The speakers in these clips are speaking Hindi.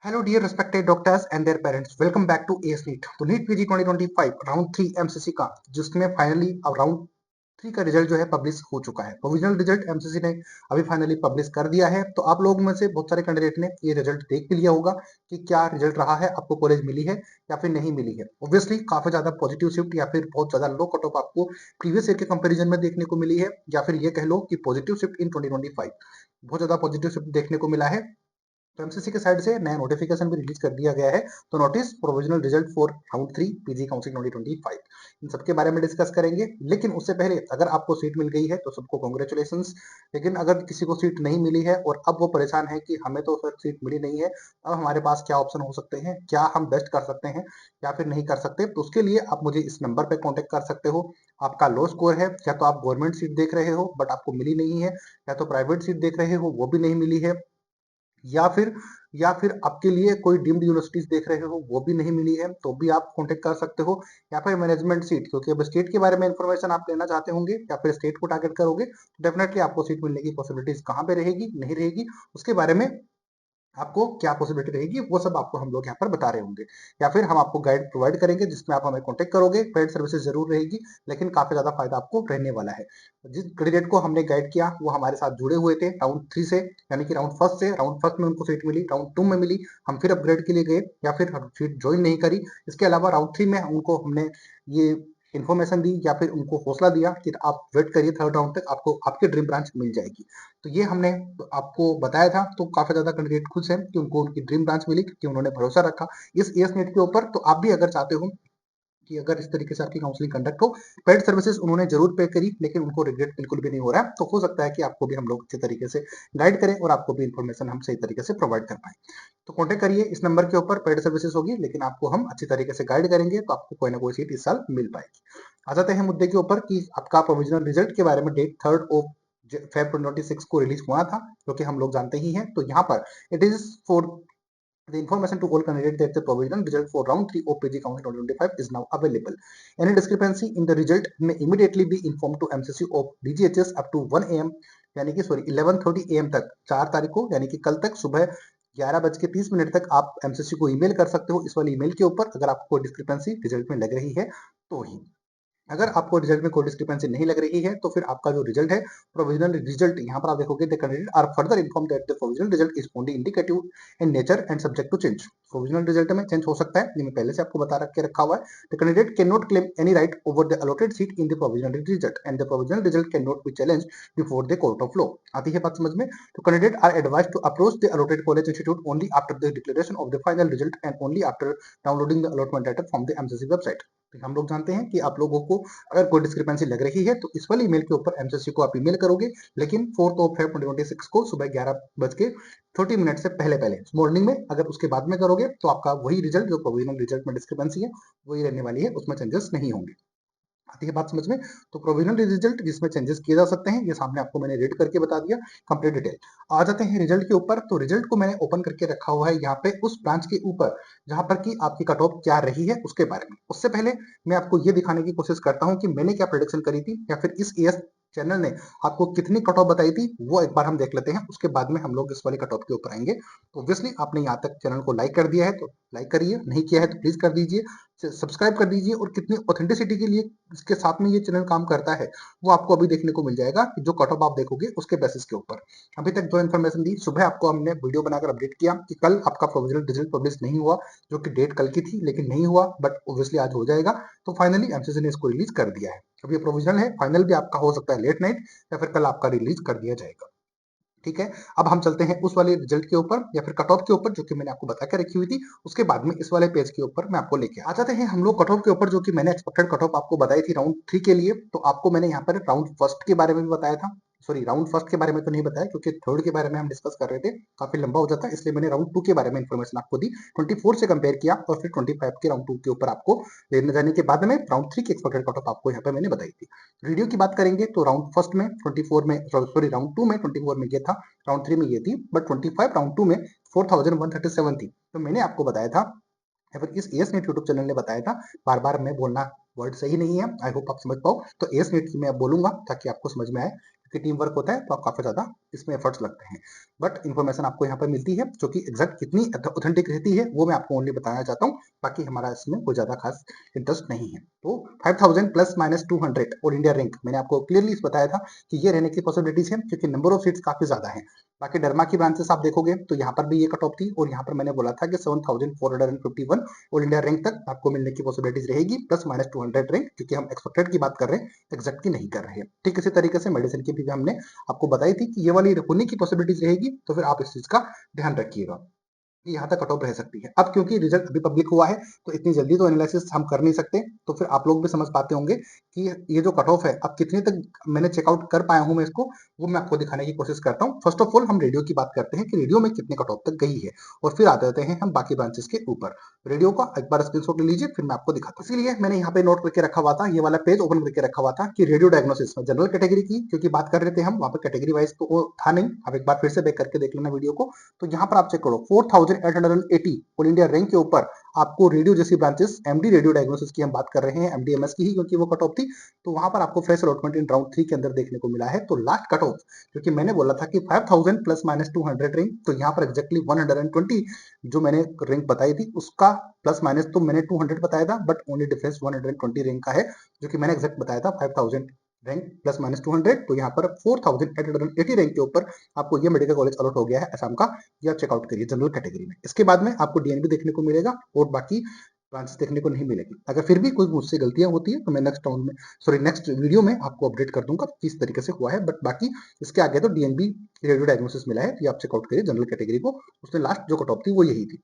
Hello dear respected doctors and their parents, welcome back to AS NEET. तो नीट पीजी 2025 राउंड 3 एमसीसी का, जिसमें फाइनली अब राउंड 3 का रिजल्ट जो है पब्लिश हो चुका है। प्रोविजनल रिजल्ट एमसीसी ने अभी फाइनली पब्लिश कर दिया है। तो आप लोगों में से बहुत सारे कैंडिडेट ने ये रिजल्ट देख भी लिया होगा कि क्या रिजल्ट रहा है, आपको कॉलेज मिली है या फिर नहीं मिली है। ऑब्वियसली काफी ज्यादा पॉजिटिव शिफ्ट या फिर बहुत ज्यादा लो कट ऑफ आपको प्रीवियस ईयर के कंपेरिजन में देखने को मिली है, या फिर ये कह लो कि पॉजिटिव शिफ्ट इन 2025 बहुत ज्यादा पॉजिटिव शिफ्ट देखने को मिला है। तो एमसीसी के साइड से नया नोटिफिकेशन भी रिलीज कर दिया गया है। तो notice provisional result for round 3 PG counselling 2025, इन सबके बारे में डिस्कस करेंगे। लेकिन उससे पहले अगर आपको सीट मिल गई है तो सबको कॉन्ग्रेचुलेशंस। लेकिन अगर किसी को सीट नहीं मिली है और अब वो परेशान है कि हमें तो सर सीट मिली नहीं है, अब हमारे पास क्या ऑप्शन हो सकते हैं, क्या हम बेस्ट कर सकते हैं या फिर नहीं कर सकते, तो उसके लिए आप मुझे इस नंबर पर कॉन्टेक्ट कर सकते हो। आपका लो स्कोर है, या तो आप गवर्नमेंट सीट देख रहे हो बट आपको मिली नहीं है, या तो प्राइवेट सीट देख रहे हो वो भी नहीं मिली है, या फिर आपके लिए कोई डीम्ड यूनिवर्सिटीज देख रहे हो वो भी नहीं मिली है, तो भी आप कांटेक्ट कर सकते हो। या फिर मैनेजमेंट सीट, क्योंकि अब स्टेट के बारे में इंफॉर्मेशन आप लेना चाहते होंगे या फिर स्टेट को टारगेट करोगे, तो डेफिनेटली आपको सीट मिलने की पॉसिबिलिटीज कहाँ पे रहेगी, नहीं रहेगी, उसके बारे में आपको क्या पॉसिबिलिटी रहेगी वो सब आपको हम लोग यहाँ पर बता रहे होंगे। या फिर हम आपको गाइड प्रोवाइड करेंगे जिसमें आप हमें कांटेक्ट करोगे। पेड सर्विसेज जरूर रहेगी, लेकिन काफी ज्यादा फायदा आपको रहने वाला है। जिस कैंडिडेट को हमने गाइड किया वो हमारे साथ जुड़े हुए थे राउंड 3 से, यानी कि राउंड फर्स्ट से। राउंड फर्स्ट में उनको सीट मिली, राउंड 2 में मिली, हम फिर अपग्रेड के लिए गए या फिर हम सीट ज्वाइन नहीं करी। इसके अलावा राउंड 3 में उनको हमने ये इन्फॉर्मेशन दी या फिर उनको हौसला दिया कि आप वेट करिए, थर्ड राउंड तक आपको आपकी ड्रीम ब्रांच मिल जाएगी। तो ये हमने आपको बताया था। तो काफी ज्यादा कैंडिडेट खुश हैं कि उनको उनकी ड्रीम ब्रांच मिली, क्योंकि उन्होंने भरोसा रखा इस एएस नेट के ऊपर। तो आप भी अगर चाहते हो कि अगर इस तरीके से आपकी काउंसलिंग कंडक्ट हो, पेड सर्विसेज उन्होंने जरूर पे करी लेकिन उनको रिग्रेट बिल्कुल भी नहीं हो रहा है, तो हो सकता है कि आपको भी हम लोग अच्छे तरीके से गाइड करें और आपको भी इन्फॉर्मेशन हम सही तरीके से प्रोवाइड कर पाए। तो कॉन्टेक्ट करिए इस नंबर के ऊपर, पेड सर्विसेज होगी लेकिन आपको हम अच्छी तरीके से गाइड करेंगे, तो आपको कोई ना कोई सीट इस साल मिल पाएगी। आ जाते हैं मुद्दे के ऊपर कि आपका प्रोविजनल रिजल्ट के बारे में। डेट 3 ऑफ फेब 2026 को रिलीज हुआ था, जो कि हम लोग जानते ही हैं। तो यहाँ पर it is for the information to all candidates that the provisional result for round 3 of PG Council 2025 is now available. Any discrepancy in the result may immediately be informed to MCC of DGHS up to 1 am, यानी कि सॉरी 11:30 am तक, 4 तारीख को यानी कि कल तक सुबह 11:30 तक आप एमसीसी को ईमेल कर सकते हो इस वाली ईमेल के ऊपर, अगर आपको डिस्क्रिपेंसी रिजल्ट में लग रही है तो ही। अगर आपको रिजल्ट में कोई डिस्क्रिपेंसी नहीं लग रही है तो फिर आपका जो रिजल्ट है, प्रोविजनल रिजल्ट, यहाँ पर आप देखोगे the candidate are further inform that the provisional result is only indicative in nature and subject to change. Provisional result में चेंज हो सकता है, ये मैं पहले से आपको बता रखा हुआ है। The candidate can not claim any right over the allotted seat in the provisional result and the provisional result can not be challenge before the court of law. आती है बात समझ में? तो candidate are advise to approach the allotted college institute only after the declaration of the final result and only after downloading the allotment data from the MCC website. हम लोग जानते हैं कि आप लोगों को अगर कोई डिस्क्रिपेंसी लग रही है तो इस वाली ईमेल के ऊपर एमसीसी को आप ईमेल करोगे, लेकिन 4 ऑफ फेब 2026 को सुबह 11:30 से पहले पहले मॉर्निंग में। अगर उसके बाद में करोगे तो आपका वही रिजल्ट जो प्रोविजनल रिजल्ट में डिस्क्रिपेंसी है वही रहने वाली है, उसमें चेंजेस नहीं होंगे। आती है बात समझ में? तो प्रोविजनल रिजल्ट जिसमें चेंजेस किए जा सकते हैं, ये सामने आपको मैंने रीड करके बता दिया कंप्लीट डिटेल। आ जाते हैं रिजल्ट के ऊपर। तो रिजल्ट को मैंने ओपन करके रखा हुआ है यहाँ पे उस ब्रांच के ऊपर जहां पर कि आपकी कट ऑफ क्या रही है उसके बारे में। उससे पहले मैं आपको ये दिखाने की कोशिश करता हूँ कि मैंने क्या प्रोडिक्शन करी थी, या फिर इस एएस चैनल ने आपको कितनी कट ऑफ बताई थी, वो एक बार हम देख लेते हैं। उसके बाद में हम लोग इस वाली कट ऑफ के ऊपर आएंगे। तो ऑब्वियसली आपने यहाँ तक चैनल को लाइक कर दिया है तो लाइक करिए, नहीं किया है तो प्लीज कर दीजिए, सब्सक्राइब कर दीजिए। और कितनी ऑथेंटिसिटी के लिए इसके साथ में ये चैनल काम करता है वो आपको अभी देखने को मिल जाएगा, कि जो कट ऑफ आप देखोगे उसके बेसिस के ऊपर। अभी तक जो इन्फॉर्मेशन दी, सुबह आपको हमने वीडियो बनाकर अपडेट किया कि कल आपका प्रोविजनल रिजल्ट पब्लिश नहीं हुआ, जो कि डेट कल की थी लेकिन नहीं हुआ, बट ऑब्वियसली आज हो जाएगा। तो फाइनली एमसीसी ने इसको रिलीज कर दिया है। अब ये प्रोविजनल है, फाइनल भी आपका हो सकता है लेट नाइट या फिर कल आपका रिलीज कर दिया जाएगा। ठीक है, अब हम चलते हैं उस वाले रिजल्ट के ऊपर या फिर कट ऑफ के ऊपर, जो कि मैंने आपको बता के रखी हुई थी। उसके बाद में इस वाले पेज के ऊपर मैं आपको लेके आ जाते हैं हम लोग कट ऑफ के ऊपर, जो कि मैंने एक्सपेक्टेड कट ऑफ आपको बताई थी राउंड 3 के लिए। तो आपको मैंने यहाँ पर राउंड फर्स्ट के बारे में भी बताया था, सॉरी राउंड फर्स्ट के बारे में तो नहीं बताया, क्योंकि थर्ड के बारे में हम डिस्कस कर रहे थे, काफी लंबा हो जाता है, इसलिए मैंने राउंड 2 के बारे में इन्फॉर्मेशन आपको दी। 24 से कंपेयर किया और फिर 25 के राउंड 2 के ऊपर आपको लेने जाने के बाद में राउंड 3 की एक्सपेक्टेड कट ऑफ आपको यहाँ पे मैंने बताई थी। वीडियो की बात करेंगे तो राउंड फर्स्ट में 24 में, सॉरी राउंड 2 में 24 में ये था, राउंड 3 में ये थी, बट 25 राउंड 2 में 4137 थी। तो मैंने आपको बताया था या फिर इस एएस नेट यूट्यूब चैनल ने बताया था, बार बार मैं बोलना वर्ड सही नहीं है, आई होप आप समझ पाओ। तो एएस नेट की मैं अब बोलूंगा ताकि आपको समझ में आए, क्योंकि टीम वर्क होता है तो आप काफी ज्यादा इसमें एफर्ट्स लगते हैं। बट इन्फॉर्मेशन आपको यहाँ पर मिलती है जो कि एग्जैक्ट कितनी ऑथेंटिक रहती है वो मैं आपको ओनली बताना चाहता हूँ, बाकी हमारा इसमें कोई ज्यादा खास इंटरेस्ट नहीं है। तो 5000 plus minus 200 all India rank मैंने आपको क्लियरली बताया था कि ये रहने की पॉसिबिलिटीज है, क्योंकि नंबर ऑफ सीट्स काफी ज्यादा है। बाकी डरमा की ब्रांचेस आप देखोगे तो यहाँ पर भी ये कट ऑफ थी, और यहाँ पर मैंने बोला था कि 7451 ऑल इंडिया रैंक तक आपको मिलने की पॉसिबिलिटीज रहेगी, प्लस माइनस 200 रैंक, क्योंकि हम एक्सपेक्टेड की बात कर रहे हैं, एग्जैक्ट की नहीं कर रहे हैं। ठीक इसी तरीके से मेडिसिन की भी हमने आपको बताई थी कि ये वाली होने की पॉसिबिलिटीज रहेगी, तो फिर आप इस चीज का ध्यान रखिएगा। यहाँ तक कट ऑफ रह सकती है। अब क्योंकि रिजल्ट अभी पब्लिक हुआ है तो इतनी जल्दी तो एनालिसिस हम कर नहीं सकते, तो फिर आप लोग भी समझ पाते होंगे कि ये जो कट ऑफ है अब कितने तक मैंने चेकआउट कर पाया हूं मैं इसको, वो मैं आपको दिखाने की कोशिश करता हूँ। फर्स्ट ऑफ ऑल हम रेडियो की बात करते हैं कि रेडियो में कितने कट ऑफ तक गई है, और फिर आ जाते हैं हम बाकी ब्रांचेस के ऊपर। रेडियो का एक बार स्क्रीनशॉट ले लीजिए, फिर मैं आपको दिखाता हूँ। इसीलिए मैंने यहाँ पे नोट करके रखा हुआ था, ये वाला पेज ओपन करके रखा हुआ था कि रेडियो डायग्नोसिस में जनरल कैटेगरी की क्योंकि बात कर रहे थे हम, वहां पर कैटेगरी वाइज तो वो था नहीं। आप एक बार फिर से बैक करके देख लेना वीडियो को। तो यहाँ पर आप चेक करो 4880 ऑल इंडिया रैंक के ऊपर आपको रेडियो जैसी ब्रांचेस, एमडी रेडियो डायग्नोसिस की हम बात कर रहे हैं, एमडीएमएस की ही क्योंकि वो कट ऑफ थी, तो वहां पर आपको फ्रेश अलॉटमेंट इन राउंड 3 के अंदर देखने को मिला है। तो लास्ट कट ऑफ क्योंकि मैंने बोला था कि 5000 प्लस माइनस 200 रैंक, तो यहाँ पर एग्जैक्टली 120 जो मैंने रैंक बताई थी उसका प्लस माइनस तो मैंने 200 बताया था, बट ओनली डिफरेंस 120 रैंक का है, जो कि मैंने एग्जैक्ट बताया था 5000 रैंक प्लस माइनस 200। तो यहाँ पर 4880 रैंक के ऊपर आपको ये मेडिकल कॉलेज अलॉट हो गया है असम का, या चेकआउट करिए जनरल कैटेगरी में। इसके बाद में आपको डीएनबी देखने को मिलेगा और बाकी ब्रांचेस देखने को नहीं मिलेगी। अगर फिर भी कोई मुझसे गलतियां होती है तो मैं नेक्स्ट राउंड में, सॉरी नेक्स्ट वीडियो में आपको अपडेट कर दूंगा किस तरीके से हुआ है। बट बाकी इसके आगे तो डीएनबी रेडियो डायग्नोसिस मिला है, तो आप चेकआउट करिए जनरल कैटेगरी को, उसने लास्ट जो कट ऑफ थी वो यही थी।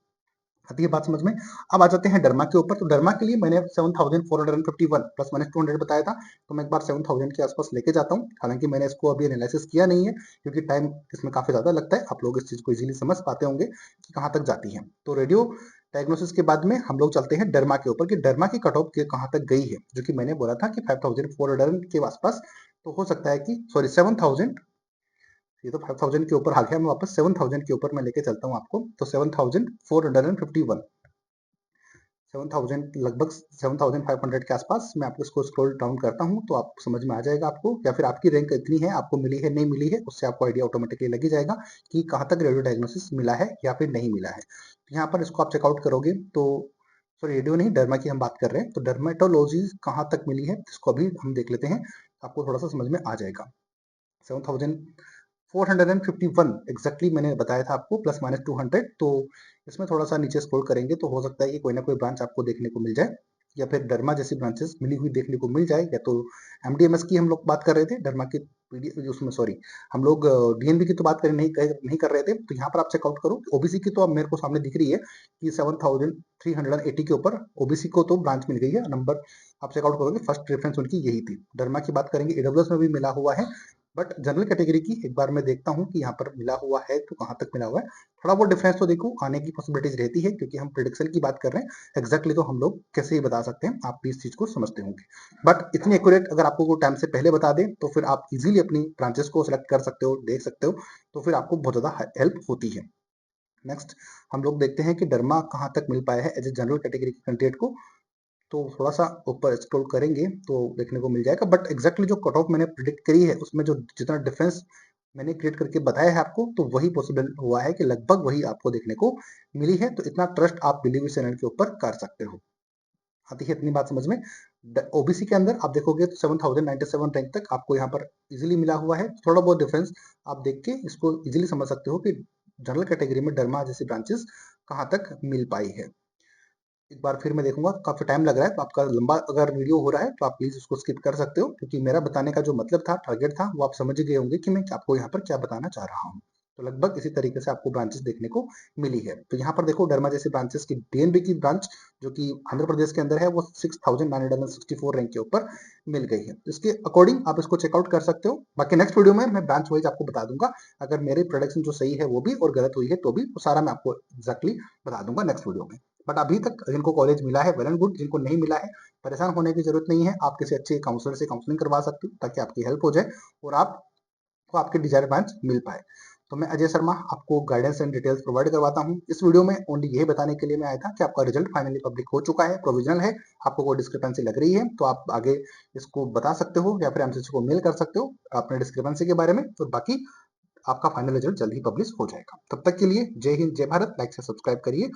आती है बात समझ में। अब आ जाते हैं डरमा के ऊपर। तो डरमा के लिए मैंने 7451 प्लस माइनस 200 बताया था, तो मैं एक बार 7000 के आसपास लेके जाता हूँ। हालांकि मैंने इसको अभी एनालिसिस किया नहीं है क्योंकि टाइम इसमें काफी ज्यादा लगता है, आप लोग इस चीज को इजीली समझ पाते होंगे कि कहाँ तक जाती है। तो रेडियो डायग्नोसिस के बाद में हम लोग चलते हैं डरमा के ऊपर कि डरमा की कट ऑफ कहाँ तक गई है, जो कि मैंने बोला था कि 5400 के आसपास। तो हो सकता है कि सॉरी 7000, ये तो 5000 के ऊपर आ गया, मैं वापस 7000 के ऊपर मैं लेके चलता हूँ आपको। तो 7451, 7000 लगभग 7500 के आसपास मैं आपको इसको स्क्रॉल डाउन करता हूँ तो आप समझ में आ जाएगा आपको, या फिर आपकी रैंक इतनी है आपको मिली है नहीं मिली है, उससे आपको आइडिया ऑटोमेटिकली लग ही जाएगा कि कहाँ तक रेडियो डायग्नोसिस मिला है या फिर नहीं मिला है। तो यहाँ पर इसको आप चेकआउट करोगे तो, सॉरी रेडियो नहीं डर्मा की हम बात कर रहे हैं, तो डर्मेटोलॉजी कहाँ तक मिली है इसको अभी हम देख लेते हैं, आपको थोड़ा सा समझ में आ जाएगा। 7451 एग्जैक्टली मैंने बताया था आपको प्लस माइनस 200। तो इसमें थोड़ा सा नीचे स्क्रॉल करेंगे तो हो सकता है कि कोई ना कोई ब्रांच आपको देखने को मिल जाए, या फिर डर्मा जैसी ब्रांचेस मिली हुई देखने को मिल जाए, या तो एमडीएमएस की हम लोग बात कर रहे थे, डर्मा की उसमें सॉरी हम लोग डीएनबी की तो बात कर नहीं कर रहे थे। तो यहाँ पर आप चेकआउट करो ओबीसी की, तो अब मेरे को सामने दिख रही है कि 7380 के ऊपर ओबीसी को तो ब्रांच मिल गई है नंबर। आप चेकआउट करोगे फर्स्ट रेफरेंस उनकी यही थी। डर्मा की बात करेंगे ईडब्ल्यूएस में भी मिला हुआ है, बट जनरल कैटेगरी की एक बार मैं देखता हूँ कि यहाँ पर मिला हुआ है तो कहाँ तक मिला हुआ है। थोड़ा बहुत डिफरेंस तो देखो आने की पॉसिबिलिटीज रहती है क्योंकि हम प्रिडिक्शन की बात कर रहे हैं, एग्जैक्टली तो हम लोग कैसे ही बता सकते हैं, आप भी इस चीज को समझते होंगे। बट इतनी एक्यूरेट अगर आपको वो टाइम से पहले बता दें तो फिर आप इजीली अपनी ब्रांचेस को सिलेक्ट कर सकते हो, देख सकते हो, तो फिर आपको बहुत ज्यादा हेल्प होती है। नेक्स्ट हम लोग देखते हैं कि डर्मा कहाँ तक मिल पाया है एज ए जनरल कैटेगरी के कैंडिडेट को। तो थोड़ा सा ऊपर स्क्रॉल करेंगे तो देखने को मिल जाएगा, बट एग्जैक्टली जो कट ऑफ मैंने प्रिडिक्ट करी है उसमें जो जितना डिफरेंस मैंने क्रिएट करके बताया है आपको, तो वही पॉसिबल हुआ है कि लगभग वही आपको देखने को मिली है। तो इतना ट्रस्ट आप बिलीव चैनल के ऊपर कर सकते हो। आती है इतनी बात समझ में। ओबीसी के अंदर आप देखोगे तो 7097 रैंक तक आपको यहाँ पर इजीली मिला हुआ है। थोड़ा बहुत डिफरेंस आप देख के इसको इजीली समझ सकते हो कि जनरल कैटेगरी में डर्मा जैसी ब्रांचेस कहाँ तक मिल पाई है। एक बार फिर मैं देखूंगा, काफी टाइम लग रहा है तो आपका लंबा अगर वीडियो हो रहा है तो आप प्लीज उसको स्किप कर सकते हो, क्योंकि मेरा बताने का जो मतलब था, टारगेट था, वो आप समझ गए होंगे कि मैं आपको यहाँ पर क्या बताना चाह रहा हूँ। तो लगभग इसी तरीके से आपको ब्रांचेस देखने को मिली है। तो यहाँ पर देखो डर्मा जैसे ब्रांचेस की डीएनबी की ब्रांच जो कि आंध्र प्रदेश के अंदर है वो 6964 रैंक के ऊपर मिल गई है। इसके अकॉर्डिंग आप इसको चेकआउट कर सकते हो। बाकी नेक्स्ट वीडियो में मैं ब्रांच वाइज आपको बता दूंगा, अगर मेरी प्रोडक्शन जो सही है वो भी और गलत हुई है तो भी वो सारा मैं आपको एग्जैक्टली बता दूंगा नेक्स्ट वीडियो में। बट अभी तक जिनको कॉलेज मिला है वेल एंड गुड, जिनको नहीं मिला है परेशान होने की जरूरत नहीं है, आप किसी अच्छे काउंसलर से काउंसलिंग करवा सकते हो ताकि आपकी हेल्प हो जाए और आपको आपके डिजायर ब्रांच मिल पाए। तो मैं अजय शर्मा आपको गाइडेंस एंड डिटेल्स प्रोवाइड करवाता हूँ। इस वीडियो में ओनली यही बताने के लिए मैं आया था कि आपका रिजल्ट फाइनली पब्लिक हो चुका है, प्रोविजनल है, आपको कोई डिस्क्रिपेंसी लग रही है तो आप आगे इसको बता सकते हो या फिर एमसीसी को मेल कर सकते हो अपने डिस्क्रिपेंसी के बारे में। तो बाकी आपका फाइनल रिजल्ट जल्द ही पब्लिश हो जाएगा। तब तक के लिए जय हिंद, जय भारत। लाइक से सब्सक्राइब करिए